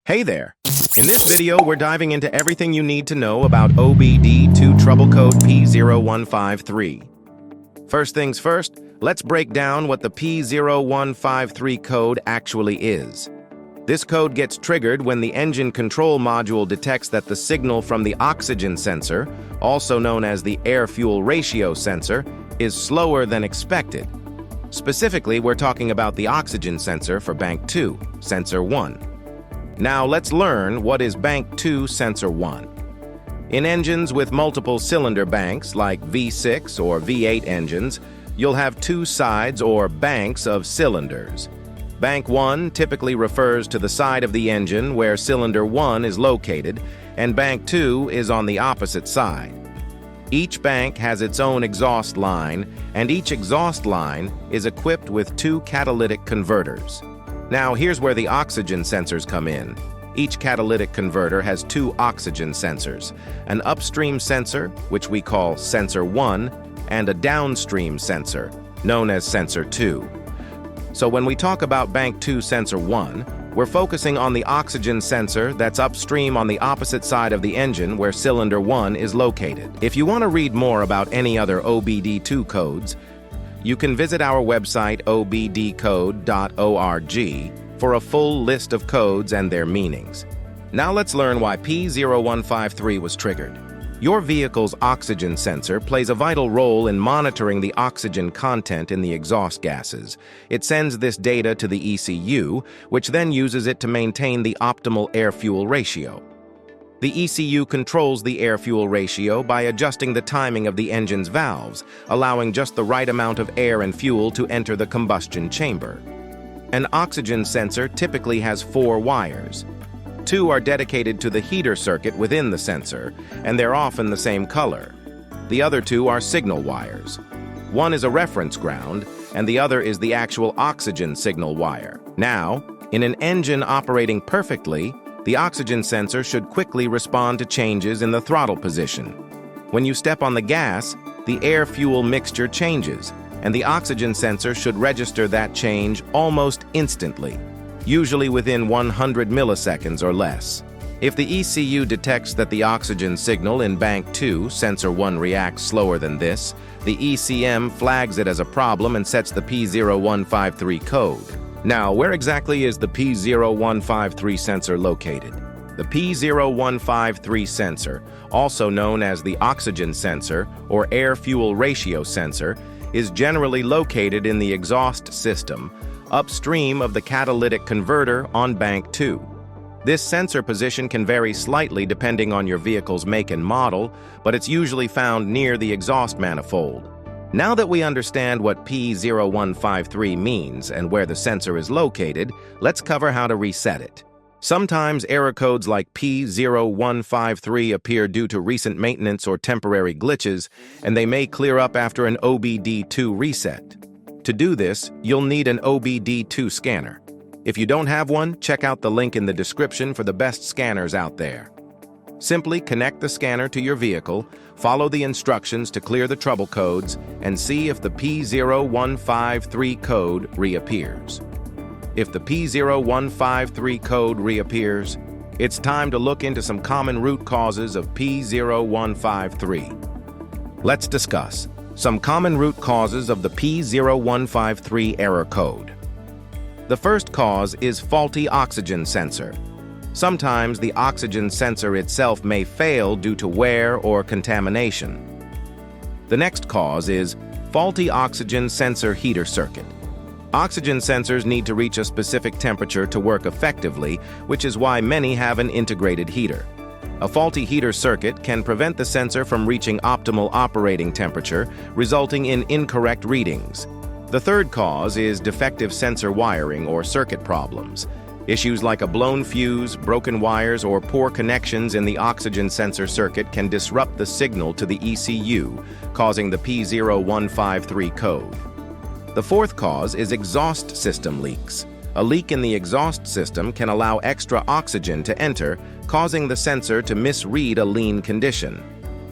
Hey there! In this video, we're diving into everything you need to know about OBD2 trouble code P0153. First things first, let's break down what the P0153 code actually is. This code gets triggered when the engine control module detects that the signal from the oxygen sensor, also known as the air-fuel ratio sensor, is slower than expected. Specifically, we're talking about the oxygen sensor for Bank 2, Sensor 1. Now let's learn what is Bank 2 Sensor 1. In engines with multiple cylinder banks, like V6 or V8 engines, you'll have two sides or banks of cylinders. Bank 1 typically refers to the side of the engine where cylinder 1 is located, and Bank 2 is on the opposite side. Each bank has its own exhaust line, and each exhaust line is equipped with two catalytic converters. Now, here's where the oxygen sensors come in. Each catalytic converter has two oxygen sensors, an upstream sensor, which we call Sensor 1, and a downstream sensor, known as Sensor 2. So when we talk about Bank 2 Sensor 1, we're focusing on the oxygen sensor that's upstream on the opposite side of the engine where cylinder 1 is located. If you want to read more about any other OBD2 codes, you can visit our website obdcode.org for a full list of codes and their meanings. Now let's learn why P0153 was triggered. Your vehicle's oxygen sensor plays a vital role in monitoring the oxygen content in the exhaust gases. It sends this data to the ECU, which then uses it to maintain the optimal air-fuel ratio. The ECU controls the air-fuel ratio by adjusting the timing of the engine's valves, allowing just the right amount of air and fuel to enter the combustion chamber. An oxygen sensor typically has 4 wires. 2 are dedicated to the heater circuit within the sensor, and they're often the same color. The other 2 are signal wires. One is a reference ground, and the other is the actual oxygen signal wire. Now, in an engine operating perfectly, the oxygen sensor should quickly respond to changes in the throttle position. When you step on the gas, the air-fuel mixture changes, and the oxygen sensor should register that change almost instantly, usually within 100 milliseconds or less. If the ECU detects that the oxygen signal in Bank 2, Sensor 1, reacts slower than this, the ECM flags it as a problem and sets the P0153 code. Now, where exactly is the P0153 sensor located? The P0153 sensor, also known as the oxygen sensor or air-fuel ratio sensor, is generally located in the exhaust system, upstream of the catalytic converter on Bank 2. This sensor position can vary slightly depending on your vehicle's make and model, but it's usually found near the exhaust manifold. Now that we understand what P0153 means and where the sensor is located, let's cover how to reset it. Sometimes error codes like P0153 appear due to recent maintenance or temporary glitches, and they may clear up after an OBD2 reset. To do this, you'll need an OBD2 scanner. If you don't have one, check out the link in the description for the best scanners out there. Simply connect the scanner to your vehicle, follow the instructions to clear the trouble codes, and see if the P0153 code reappears. If the P0153 code reappears, it's time to look into some common root causes of P0153. Let's discuss some common root causes of the P0153 error code. The first cause is faulty oxygen sensor. Sometimes the oxygen sensor itself may fail due to wear or contamination. The next cause is faulty oxygen sensor heater circuit. Oxygen sensors need to reach a specific temperature to work effectively, which is why many have an integrated heater. A faulty heater circuit can prevent the sensor from reaching optimal operating temperature, resulting in incorrect readings. The third cause is defective sensor wiring or circuit problems. Issues like a blown fuse, broken wires, or poor connections in the oxygen sensor circuit can disrupt the signal to the ECU, causing the P0153 code. The fourth cause is exhaust system leaks. A leak in the exhaust system can allow extra oxygen to enter, causing the sensor to misread a lean condition.